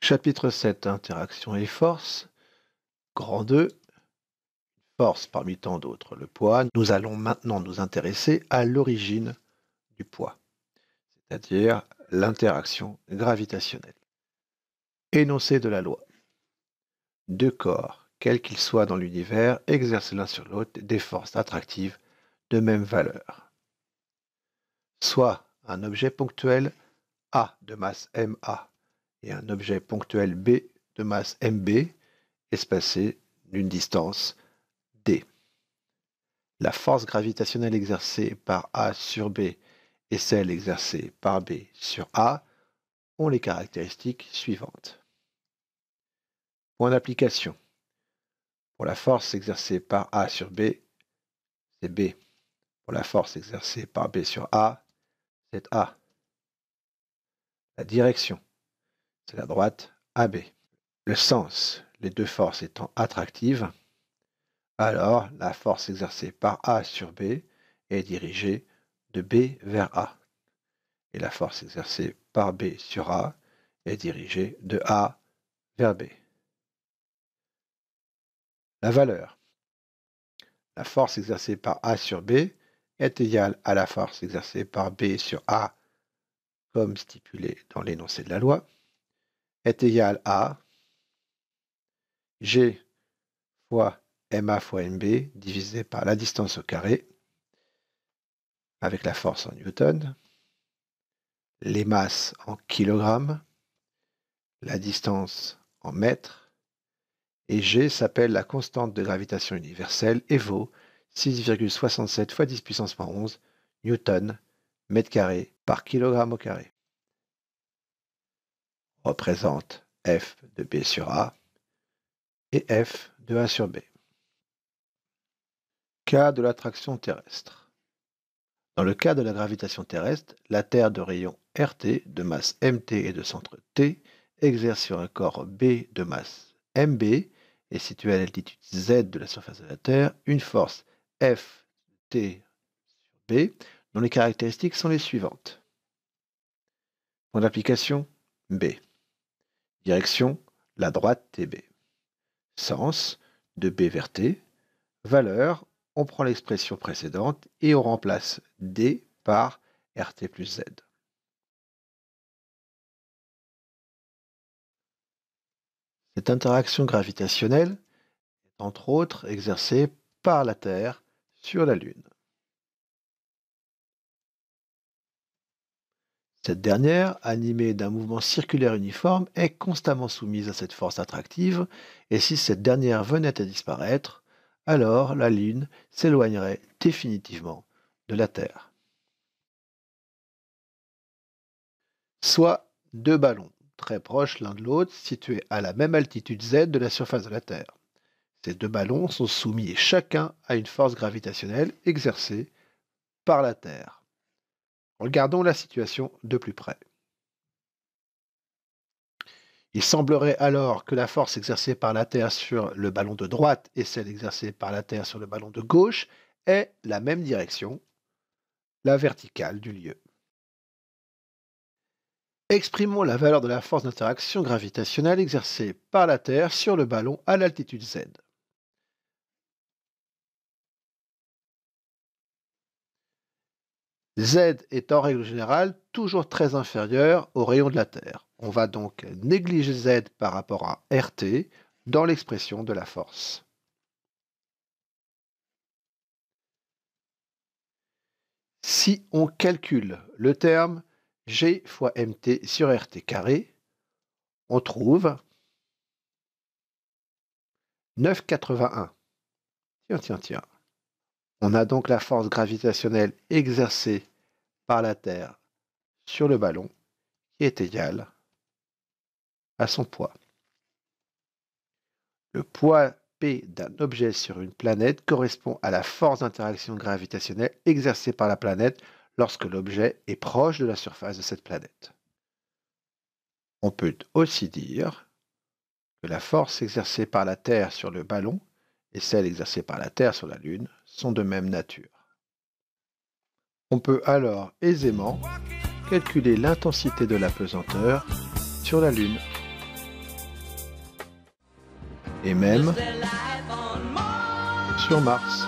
Chapitre 7, Interaction et force. Grand 2, force parmi tant d'autres, le poids. Nous allons maintenant nous intéresser à l'origine du poids, c'est-à-dire l'interaction gravitationnelle. Énoncé de la loi. Deux corps, quels qu'ils soient dans l'univers, exercent l'un sur l'autre des forces attractives de même valeur. Soit un objet ponctuel A de masse MA et un objet ponctuel B de masse MB, espacés d'une distance D. La force gravitationnelle exercée par A sur B et celle exercée par B sur A ont les caractéristiques suivantes. Point d'application. Pour la force exercée par A sur B, c'est B. Pour la force exercée par B sur A, c'est A. La direction, c'est la droite AB. Le sens, les deux forces étant attractives, alors la force exercée par A sur B est dirigée de B vers A. Et la force exercée par B sur A est dirigée de A vers B. La valeur. La force exercée par A sur B est égale à la force exercée par B sur A, comme stipulé dans l'énoncé de la loi, est égale à G fois MA fois MB divisé par la distance au carré, avec la force en newton, les masses en kilogrammes, la distance en mètres, et G s'appelle la constante de gravitation universelle et vaut 6,67 fois 10 puissance moins 11 newton mètre carré par kilogramme au carré. Représente F de B sur A et F de A sur B. Cas de l'attraction terrestre. Dans le cas de la gravitation terrestre, la Terre de rayon RT, de masse MT et de centre T, exerce sur un corps B de masse MB et situé à l'altitude Z de la surface de la Terre une force Ft sur B dont les caractéristiques sont les suivantes. Point d'application B. Direction la droite TB. Sens de B vers T. Valeur, on prend l'expression précédente et on remplace D par RT plus Z. Cette interaction gravitationnelle est entre autres exercée par la Terre sur la Lune. Cette dernière, animée d'un mouvement circulaire uniforme, est constamment soumise à cette force attractive, et si cette dernière venait à disparaître, alors la Lune s'éloignerait définitivement de la Terre. Soit deux ballons, très proches l'un de l'autre, situés à la même altitude Z de la surface de la Terre. Ces deux ballons sont soumis chacun à une force gravitationnelle exercée par la Terre. Regardons la situation de plus près. Il semblerait alors que la force exercée par la Terre sur le ballon de droite et celle exercée par la Terre sur le ballon de gauche aient la même direction, la verticale du lieu. Exprimons la valeur de la force d'interaction gravitationnelle exercée par la Terre sur le ballon à l'altitude Z. Z est en règle générale toujours très inférieur au rayon de la Terre. On va donc négliger Z par rapport à RT dans l'expression de la force. Si on calcule le terme G fois MT sur RT carré, on trouve 9,81. Tiens. On a donc la force gravitationnelle exercée par la Terre sur le ballon qui est égale à son poids. Le poids P d'un objet sur une planète correspond à la force d'interaction gravitationnelle exercée par la planète lorsque l'objet est proche de la surface de cette planète. On peut aussi dire que la force exercée par la Terre sur le ballon et celle exercée par la Terre sur la Lune sont de même nature. On peut alors aisément calculer l'intensité de la pesanteur sur la Lune. et même sur Mars.